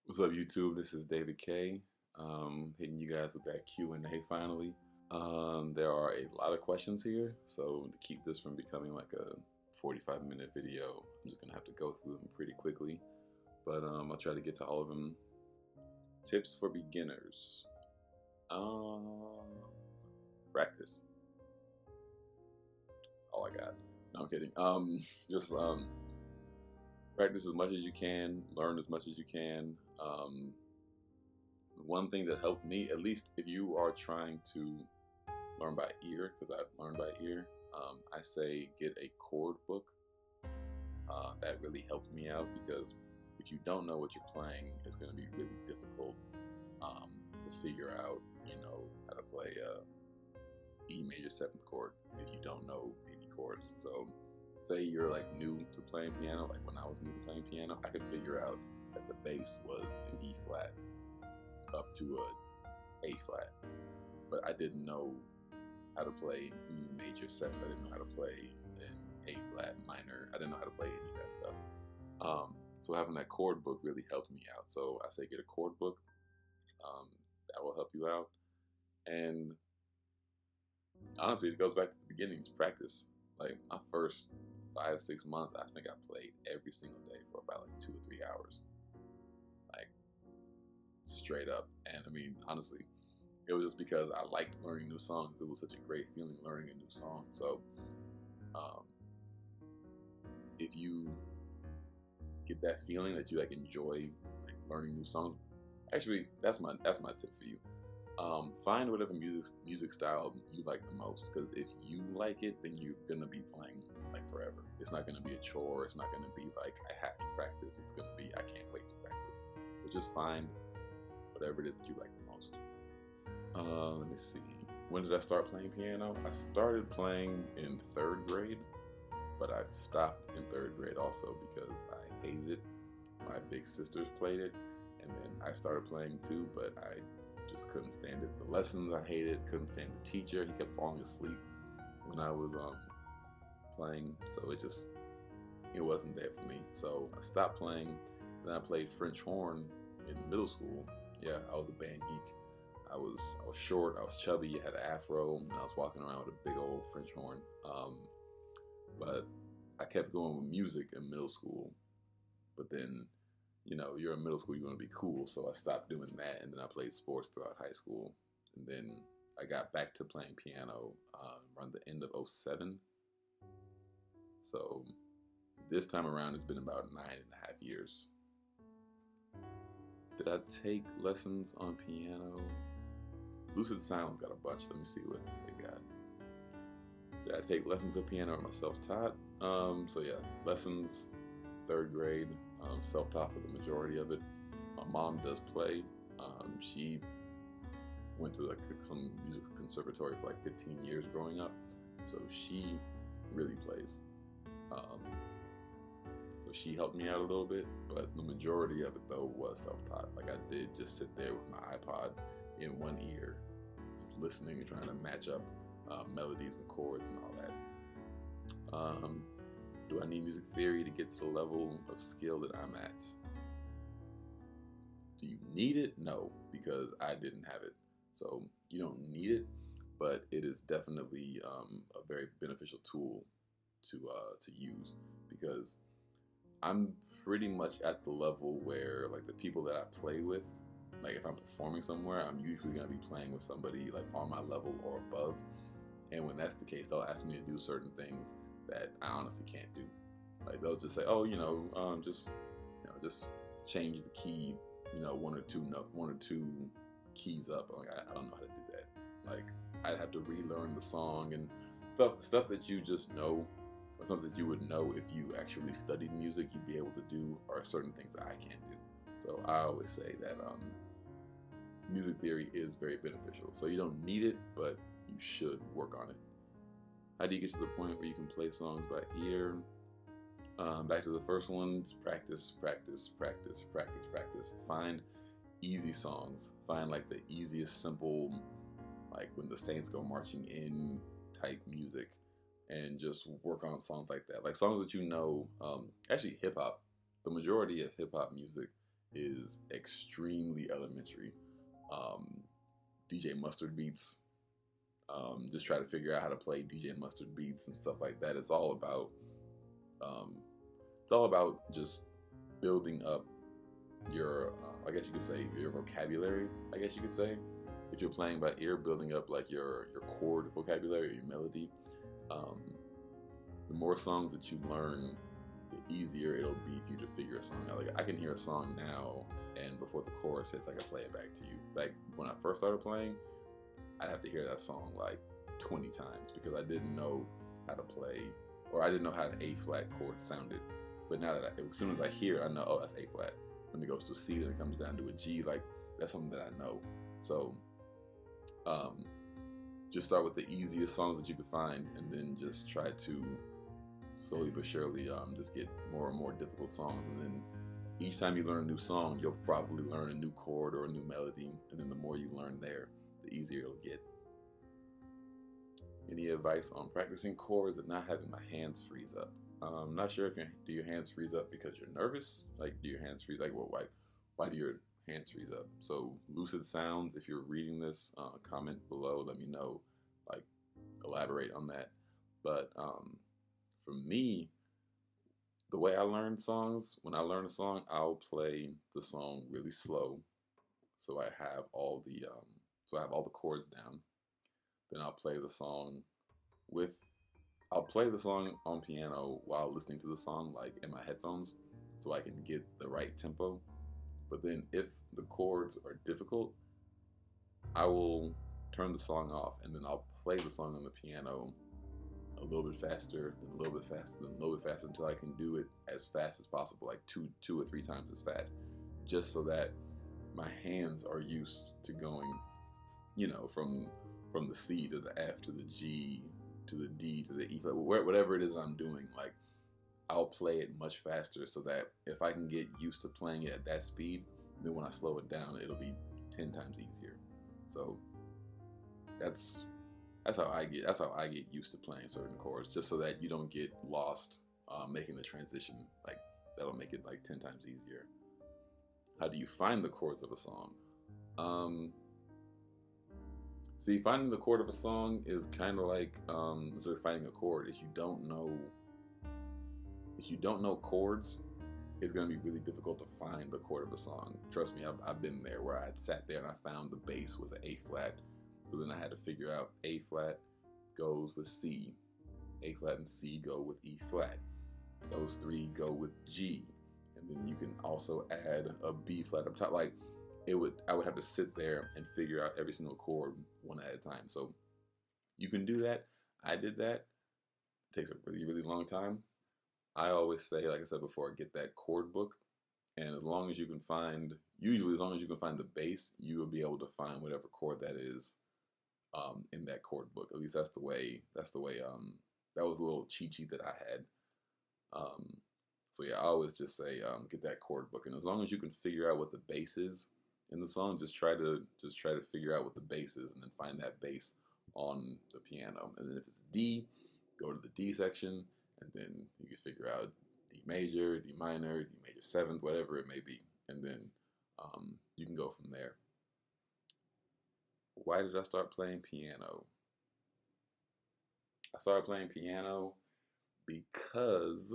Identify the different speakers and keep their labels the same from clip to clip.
Speaker 1: What's up, YouTube? This is David K. Hitting you guys with that Q&A finally. There are a lot of questions here, so to keep this from becoming like a 45-minute video, I'm just gonna have to go through them pretty quickly. But I'll try to get to all of them. Tips for beginners. Practice. That's all I got. No, I'm kidding. Just practice as much as you can, learn as much as you can. One thing that helped me, at least if you are trying to learn by ear, because I've learned by ear, I say get a chord book. That really helped me out because if you don't know what you're playing, it's going to be really difficult to figure out, how to play E major seventh chord if you don't know any chords. So say you're like new to playing piano, like when I was new to playing piano, I could figure out that the bass was an E flat up to a flat, but I didn't know how to play E major seventh. I didn't know how to play an A flat minor. I didn't know how to play any of that stuff. So having that chord book really helped me out. So I say get a chord book. That will help you out. And honestly, it goes back to the beginning. It's practice. Like my first 5-6 months, I think I played every single day for about like 2 or 3 hours, like straight up. And I mean, honestly, it was just because I liked learning new songs. It was such a great feeling learning a new song. So um, if you get that feeling that you like enjoy like learning new songs, actually that's my tip for you. Find whatever music style you like the most, because if you like it, then you're gonna be playing like forever. It's not gonna be a chore. It's not gonna be like I have to practice. It's gonna be I can't wait to practice. But just find whatever it is that you like the most. Let me see. When did I start playing piano? I started playing in third grade, but I stopped in third grade also because I hated it. My big sisters played it, and then I started playing too, but I just couldn't stand it. The lessons I hated, couldn't stand the teacher. He kept falling asleep when I was playing, so it wasn't there for me. So I stopped playing. Then I played French horn in middle school. Yeah, I was a band geek. I was short, I was chubby, I had an afro, and I was walking around with a big old French horn. But I kept going with music in middle school. But then, you're in middle school, you want to be cool, so I stopped doing that, and then I played sports throughout high school. And then I got back to playing piano around the end of '07. So this time around, it's been about 9.5 years. Did I take lessons on piano? Lucid Sounds got a bunch. Let me see what they got. Did I take lessons of piano or am I self-taught? So yeah, lessons, third grade, self-taught for the majority of it. My mom does play. She went to like some music conservatory for like 15 years growing up, so she really plays. So she helped me out a little bit, but the majority of it though was self-taught. Like I did just sit there with my iPod in one ear, just listening and trying to match up melodies and chords and all that. Do I need music theory to get to the level of skill that I'm at? Do you need it? No, because I didn't have it. So you don't need it, but it is definitely a very beneficial tool to use, because I'm pretty much at the level where like the people that I play with, like if I'm performing somewhere, I'm usually gonna be playing with somebody like on my level or above. And when that's the case, they'll ask me to do certain things that I honestly can't do. Like they'll just say, "Oh, just change the key, one or two keys up." Like I don't know how to do that. Like I'd have to relearn the song and stuff that you just know, or something that you would know if you actually studied music, you'd be able to do, are certain things that I can't do. So I always say that music theory is very beneficial. So you don't need it, but you should work on it. How do you get to the point where you can play songs by ear? Back to the first one, practice, practice, practice, practice, practice. Find easy songs. Find like the easiest, simple, like When the Saints Go Marching In type music, and just work on songs like that. Like songs that actually hip hop. The majority of hip hop music is extremely elementary. DJ Mustard Beats, just try to figure out how to play DJ Mustard Beats and stuff like that. Um, it's all about just building up your, I guess you could say, your vocabulary. I guess you could say, if you're playing by ear, building up like your chord vocabulary, or your melody. The more songs that you learn, the easier it'll be for you to figure a song out. Like, I can hear a song now, and before the chorus hits, I can play it back to you. Like, when I first started playing, I'd have to hear that song like 20 times because I didn't know how to play, or I didn't know how an A flat chord sounded. But now that as soon as I hear it, I know, oh, that's A flat. Then it goes to a C, then it comes down to a G. Like, that's something that I know. So, just start with the easiest songs that you can find, and then just try to slowly but surely just get more and more difficult songs. And then each time you learn a new song, you'll probably learn a new chord or a new melody. And then the more you learn there, the easier it'll get. Any advice on practicing chords and not having my hands freeze up? I'm not sure if do your hands freeze up because you're nervous? Like, do your hands freeze? Like, well, why do your hands freeze up? So, Lucid Sounds, if you're reading this, comment below. Let me know. Like, elaborate on that. But for me, the way I learn songs, when I learn a song, I'll play the song really slow, so I have all the chords down. Then I'll play the song on piano while listening to the song, like in my headphones, so I can get the right tempo. But then if the chords are difficult, I will turn the song off, and then I'll play the song on the piano a little bit faster, then a little bit faster, then a little bit faster, until I can do it as fast as possible, like two or three times as fast, just so that my hands are used to going, from the C to the F to the G to the D to the E, whatever it is I'm doing. Like, I'll play it much faster, so that if I can get used to playing it at that speed, then when I slow it down, it'll be 10 times easier. So that's how I get used to playing certain chords, just so that you don't get lost making the transition. Like, that'll make it like 10 times easier. How do you find the chords of a song? See, finding the chord of a song is kind of like it's like finding a chord. If you don't know chords, it's gonna be really difficult to find the chord of a song. Trust me, I've been there, where I sat there and I found the bass was an A flat. So then I had to figure out A flat goes with C, A flat and C go with E flat. Those three go with G, and then you can also add a B flat up top. Like, I would have to sit there and figure out every single chord one at a time. So you can do that. I did that. It takes a really, really long time. I always say, like I said before, get that chord book, and as long as you can find the bass, you will be able to find whatever chord that is in that chord book. At least that's the way that was a little cheat sheet that I had. So yeah, I always just say get that chord book, and as long as you can figure out what the bass is in the song, just try to figure out what the bass is, and then find that bass on the piano. And then if it's D, go to the D section, and then you can figure out D major, D minor, D major seventh, whatever it may be, and then you can go from there. Why did I start playing piano? I started playing piano because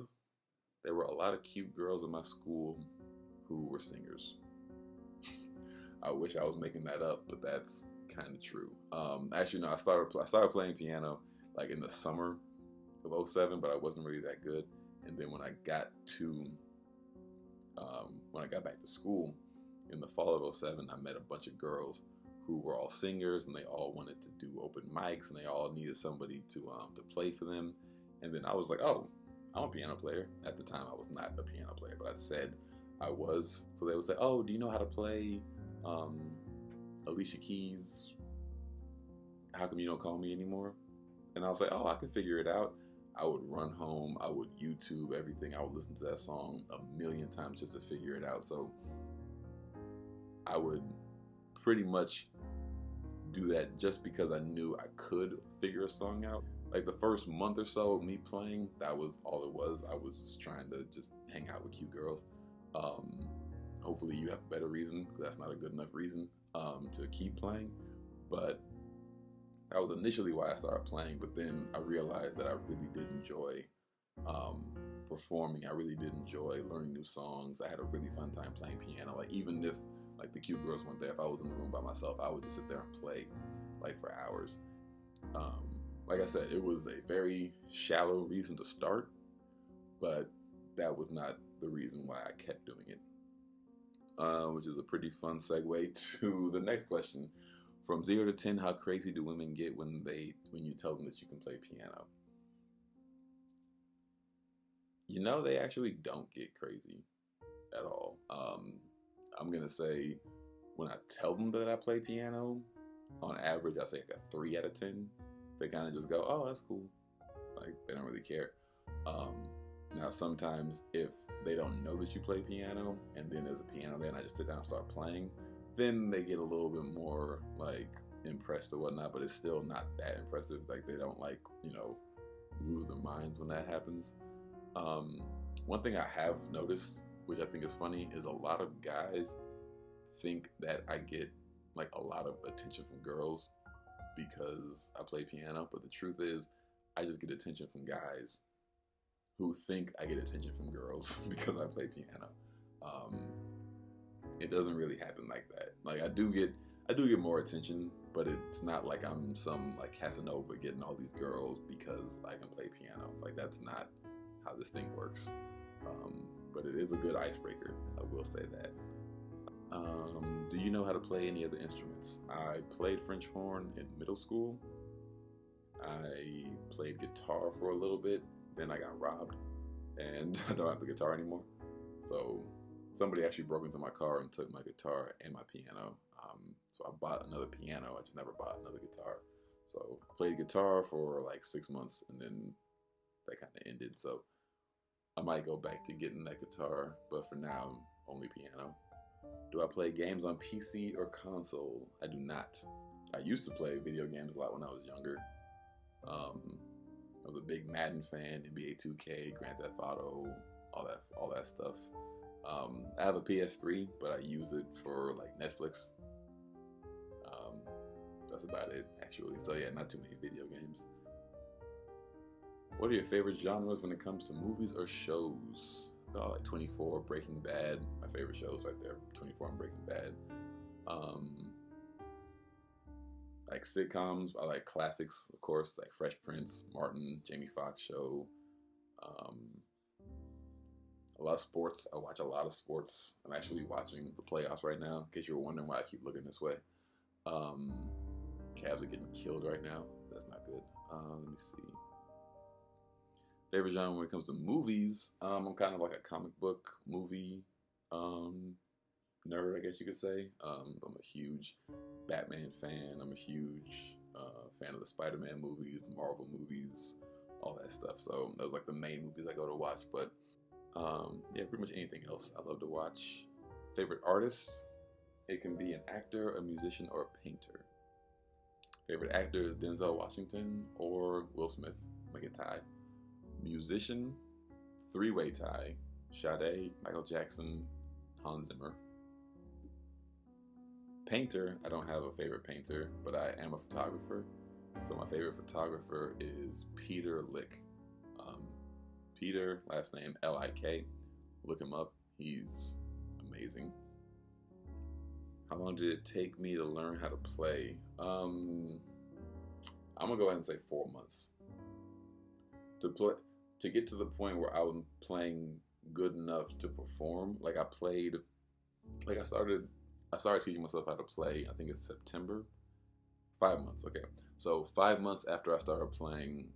Speaker 1: there were a lot of cute girls in my school who were singers. I wish I was making that up, but that's kind of true. Actually, no, I started playing piano like in the summer of 07, but I wasn't really that good. And then when I got back to school in the fall of 07, I met a bunch of girls who were all singers, and they all wanted to do open mics, and they all needed somebody to play for them. And then I was like, oh, I'm a piano player. At the time, I was not a piano player, but I said I was. So they would say, oh, do you know how to play Alicia Keys' How Come You Don't Call Me Anymore? And I was like, oh, I can figure it out. I would run home, I would YouTube everything, I would listen to that song a million times just to figure it out. So I would pretty much do that just because I knew I could figure a song out. Like the first month or so of me playing, that was all it was. I was just trying to just hang out with cute girls. Hopefully you have a better reason, because that's not a good enough reason to keep playing. But that was initially why I started playing, but then I realized that I really did enjoy performing. I really did enjoy learning new songs. I had a really fun time playing piano. Like, even if like the cute girls weren't there, if I was in the room by myself, I would just sit there and play like for hours. Like I said, it was a very shallow reason to start, but that was not the reason why I kept doing it. Which is a pretty fun segue to the next question. From 0 to 10, how crazy do women get when you tell them that you can play piano? You know, they actually don't get crazy at all. I'm gonna say, when I tell them that I play piano, on average, I say like a 3 out of 10. They kind of just go, "Oh, that's cool." Like, they don't really care. Now, sometimes if they don't know that you play piano, and then there's a piano there and I just sit down and start playing, then they get a little bit more like impressed or whatnot, but it's still not that impressive. Like, they don't like, lose their minds when that happens. One thing I have noticed, which I think is funny, is a lot of guys think that I get like a lot of attention from girls because I play piano, but the truth is I just get attention from guys who think I get attention from girls because I play piano. It doesn't really happen like that. Like, I do get more attention, but it's not like I'm some like Casanova getting all these girls because I can play piano. Like, that's not how this thing works. But it is a good icebreaker, I will say that. Do you know how to play any other instruments? I played French horn in middle school. I played guitar for a little bit. Then I got robbed, and I don't have the guitar anymore. So somebody actually broke into my car and took my guitar and my piano. So I bought another piano. I just never bought another guitar. So I played guitar for like 6 months, and then that kind of ended. So I might go back to getting that guitar, but for now, only piano. Do I play games on PC or console? I do not. I used to play video games a lot when I was younger. I was a big Madden fan, NBA 2K, Grand Theft Auto, all that stuff. I have a PS3, but I use it for like Netflix. That's about it, actually. So yeah, not too many video games. What are your favorite genres when it comes to movies or shows? Like 24, Breaking Bad. My favorite shows right there, 24 and Breaking Bad. Like sitcoms, I like classics, of course, like Fresh Prince, Martin, Jamie Foxx show. A lot of sports. I watch a lot of sports. I'm actually watching the playoffs right now, in case you were wondering why I keep looking this way. Cavs are getting killed right now. That's not good. Let me see. Favorite genre when it comes to movies, I'm kind of like a comic book movie nerd, I guess you could say. I'm a huge Batman fan. I'm a huge fan of the Spider-Man movies, the Marvel movies, all that stuff. So those are like the main movies I go to watch. But yeah, pretty much anything else I love to watch. Favorite artist? It can be an actor, a musician, or a painter. Favorite actor is Denzel Washington or Will Smith. Make it tie. Musician, three-way tie. Sade, Michael Jackson, Hans Zimmer. Painter, I don't have a favorite painter, but I am a photographer. So my favorite photographer is Peter Lik. Peter, last name Lik. Look him up. He's amazing. How long did it take me to learn how to play? I'm gonna go ahead and say 4 months. To get to the point where I'm playing good enough to perform. Like, I started teaching myself how to play, I think it's September. 5 months, okay. So 5 months after I started playing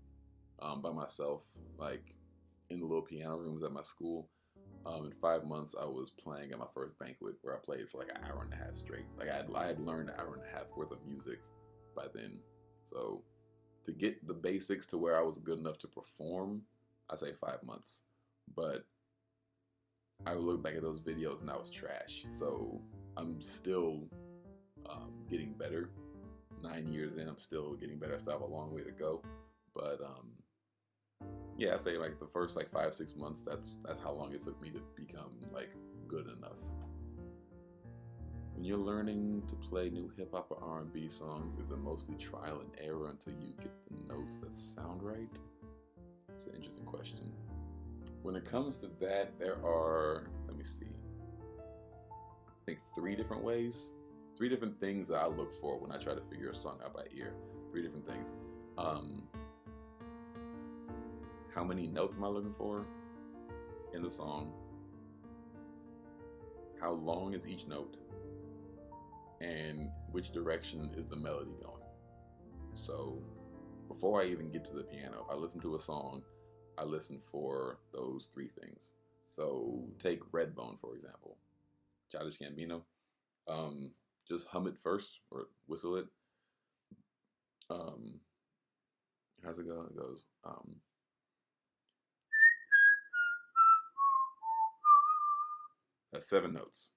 Speaker 1: by myself, like in the little piano rooms at my school, in 5 months I was playing at my first banquet where I played for like an hour and a half straight. Like, I had learned an hour and a half worth of music by then. So to get the basics to where I was good enough to perform, I say 5 months. But I look back at those videos and I was trash. So I'm still getting better. 9 years in, I'm still getting better. I still have a long way to go. But yeah, I say like the first like 5-6 months, that's how long it took me to become like good enough. when you're learning to play new hip hop or R&B songs, is it mostly trial and error until you get the notes that sound right? It's an interesting question. When it comes to that, there are, let me see, I think 3 different ways, 3 different things that I look for when I try to figure a song out by ear. 3 different things. How many notes am I looking for in the song? How long is each note? And which direction is the melody going? So before I even get to the piano, if I listen to a song, I listen for those 3 things. So take Redbone, for example. Childish Gambino. Just hum it first or whistle it. How's it go? It goes. That's 7 notes,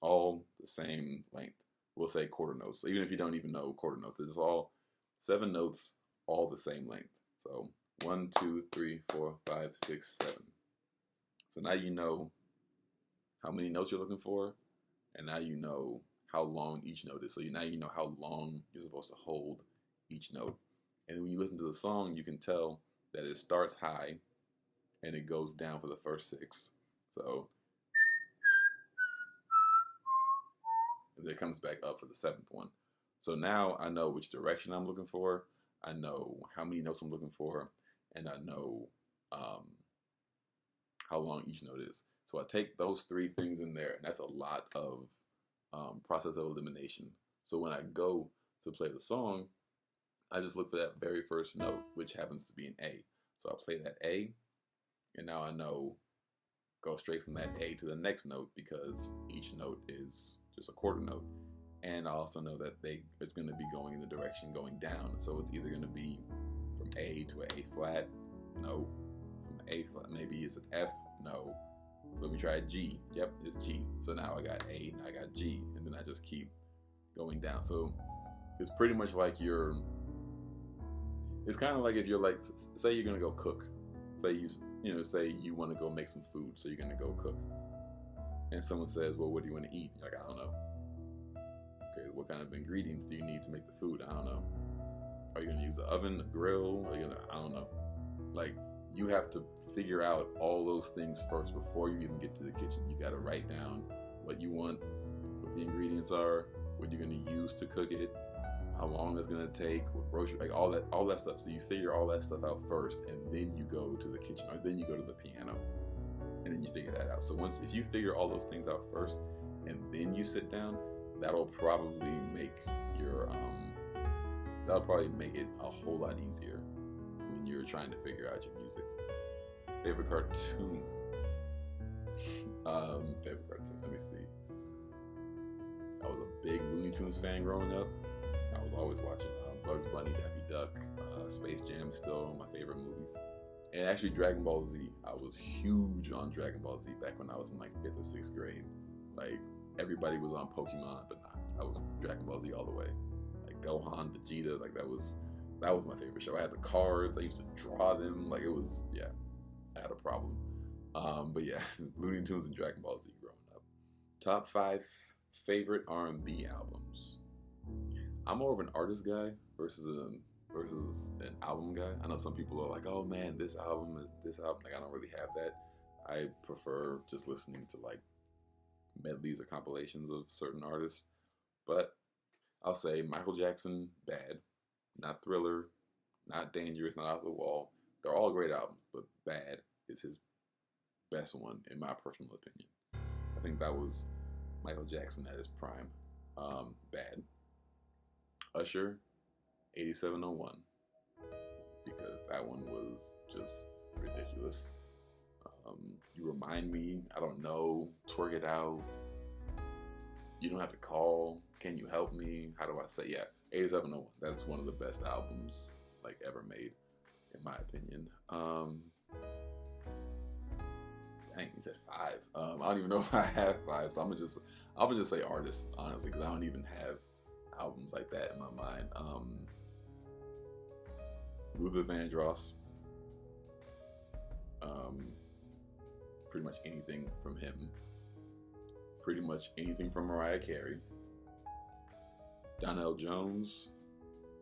Speaker 1: all the same length. We'll say quarter notes. So even if you don't even know quarter notes, it's all 7 notes, all the same length. So 1, 2, 3, 4, 5, 6, 7. So now you know how many notes you're looking for, and now you know how long each note is. So now you know how long you're supposed to hold each note. And when you listen to the song, you can tell that it starts high and it goes down for the first 6. So and then it comes back up for the 7th one. So now I know which direction I'm looking for. I know how many notes I'm looking for, and I know how long each note is. So I take those 3 things in there, and that's a lot of process of elimination. So when I go to play the song, I just look for that very first note, which happens to be an A. So I play that A, and now I know go straight from that A to the next note because each note is just a quarter note. And I also know that it's going to be going in the direction going down. So it's either going to be from A to an A flat, no. From A flat, maybe it's an F, no. So let me try G. Yep, it's G. So now I got A, now I got G, and then I just keep going down. So it's pretty much like it's kind of like if you're like, say you're going to go cook. Say say you want to go make some food, so you're going to go cook. And someone says, well, what do you want to eat? You're like, I don't know. Okay, what kind of ingredients do you need to make the food? I don't know. Are you going to use an oven, a grill? I don't know. Like, you have to figure out all those things first before you even get to the kitchen. You got to write down what you want, what the ingredients are, what you're going to use to cook it, how long it's going to take, what grocery, like all that stuff. So you figure all that stuff out first, and then you go to the kitchen, or then you go to the piano, and then you figure that out. So if you figure all those things out first, and then you sit down, that'll probably make it a whole lot easier when you're trying to figure out your music. Favorite cartoon. Let me see. I was a big Looney Tunes fan growing up. I was always watching Bugs Bunny, Daffy Duck, Space Jam is still one of my favorite movies. And actually Dragon Ball Z. I was huge on Dragon Ball Z back when I was in like 5th or 6th grade. Like everybody was on Pokemon, but not. I was Dragon Ball Z all the way. Like Gohan, Vegeta, like that was my favorite show. I had the cards. I used to draw them. Like it was, yeah, I had a problem. But yeah, Looney Tunes and Dragon Ball Z growing up. Top 5 favorite R&B albums. I'm more of an artist guy versus an album guy. I know some people are like, oh man, this album is this album. Like I don't really have that. I prefer just listening to like medleys or compilations of certain artists. But I'll say Michael Jackson, Bad. Not Thriller, not Dangerous, not Off the Wall. They're all great albums, but Bad is his best one in my personal opinion. I think that was Michael Jackson at his prime. Bad. Usher, 8701, because that one was just ridiculous. You Remind Me, I don't know, Twerk It Out, You Don't Have to Call, Can You Help Me, how do I say, yeah, 8701, that's one of the best albums like ever made, in my opinion. Dang, you said 5. I don't even know if I have 5, so I'm gonna just say artists, honestly, because I don't even have albums like that in my mind. Luther Vandross. Pretty much anything from him. pretty much anything from Mariah Carey. Donell Jones,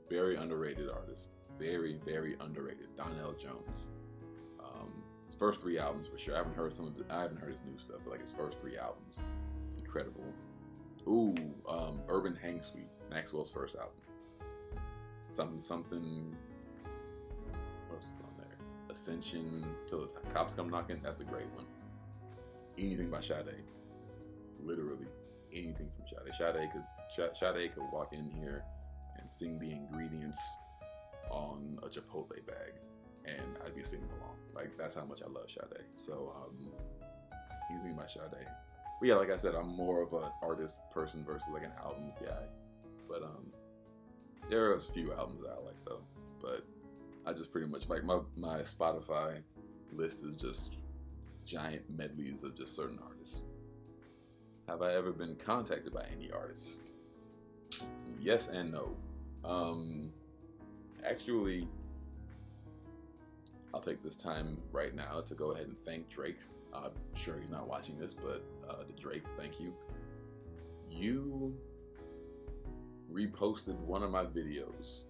Speaker 1: very underrated artist. Very, very underrated. Donell Jones. His first 3 albums for sure. I haven't heard his new stuff, but like his first 3 albums, incredible. Ooh, Urban Hang Suite, Maxwell's first album. Something. What else is on there? Ascension, Till the Cops Come Knocking. That's a great one. Anything by Sade. Literally anything from Sade. Sade could walk in here and sing the ingredients on a Chipotle bag, and I'd be singing along. Like, that's how much I love Sade. So, anything by Sade. But yeah, like I said, I'm more of an artist person versus like an albums guy. But there are a few albums that I like though. But I just pretty much like my Spotify list is just giant medleys of just certain artists. Have I ever been contacted by any artist? Yes and no. Actually, I'll take this time right now to go ahead and thank Drake. I'm sure he's not watching this, but to Drake, thank you. You reposted one of my videos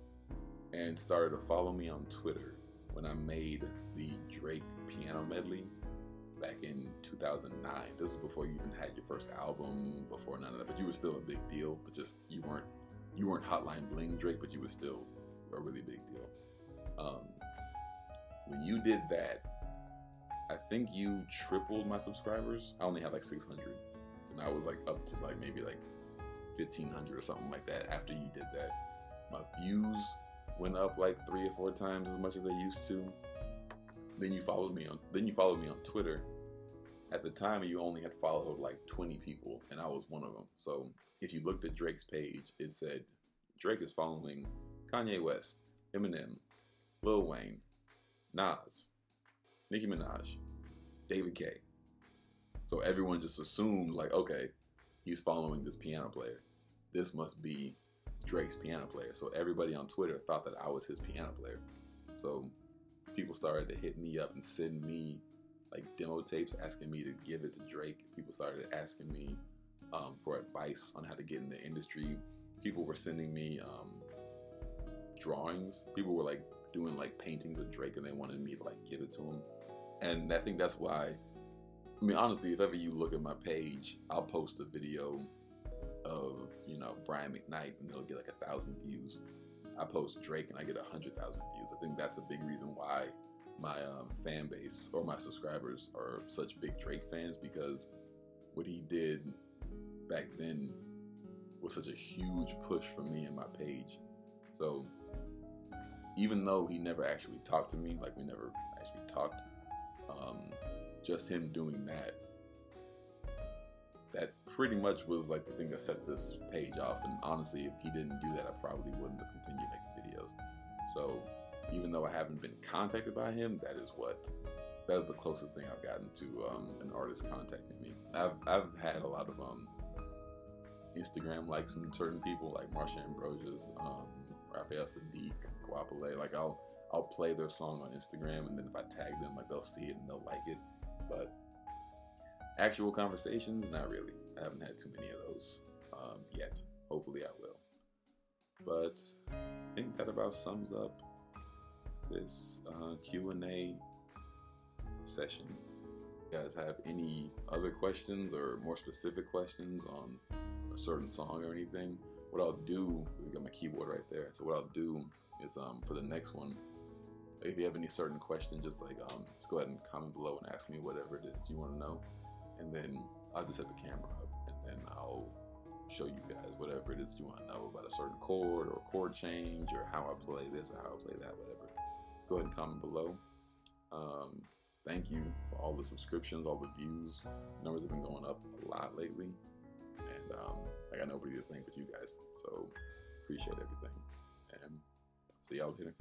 Speaker 1: and started to follow me on Twitter when I made the Drake piano medley back in 2009. This was before you even had your first album, before none of that, but you were still a big deal. But just you weren't Hotline Bling Drake, but you were still a really big deal. When you did that, I think you tripled my subscribers. I only had like 600, and I was like up to like maybe like 1,500 or something like that after you did that. My views went up like 3 or 4 times as much as they used to. Then you followed me on Twitter. At the time, you only had followed like 20 people, and I was one of them. So if you looked at Drake's page, it said Drake is following Kanye West, Eminem, Lil Wayne, Nas, Nicki Minaj, David K. So everyone just assumed like, okay, he's following this piano player. This must be Drake's piano player. So everybody on Twitter thought that I was his piano player. So people started to hit me up and send me like demo tapes asking me to give it to Drake. People started asking me for advice on how to get in the industry. People were sending me drawings. People were like doing like paintings of Drake, and they wanted me to like give it to them. And I think that's why, I mean, honestly, if ever you look at my page, I'll post a video of, Brian McKnight, and it'll get like 1,000 views. I post Drake and I get 100,000 views. I think that's a big reason why my fan base or my subscribers are such big Drake fans, because what he did back then was such a huge push for me and my page. So even though he never actually talked to me, like we never actually talked, just him doing that pretty much was like the thing that set this page off. And honestly, if he didn't do that, I probably wouldn't have continued making videos. So even though I haven't been contacted by him, that is the closest thing I've gotten to an artist contacting me. I've had a lot of Instagram likes from certain people, like Marsha Ambrosius, Raphael Sadiq, Guapale. Like I'll play their song on Instagram, and then if I tag them, like they'll see it and they'll like it. But actual conversations, not really. I haven't had too many of those yet. Hopefully I will. But I think that about sums up this Q&A session. You guys have any other questions or more specific questions on a certain song or anything? What I'll do, we got my keyboard right there. So what I'll do is for the next one, if you have any certain question, just go ahead and comment below and ask me whatever it is you want to know, and then I'll just set the camera up, and then I'll show you guys whatever it is you want to know about a certain chord or chord change or how I play this or how I play that, whatever. Just go ahead and comment below. Thank you for all the subscriptions, all the views. Numbers have been going up a lot lately, and I got nobody to thank but you guys. So appreciate everything, and see y'all later.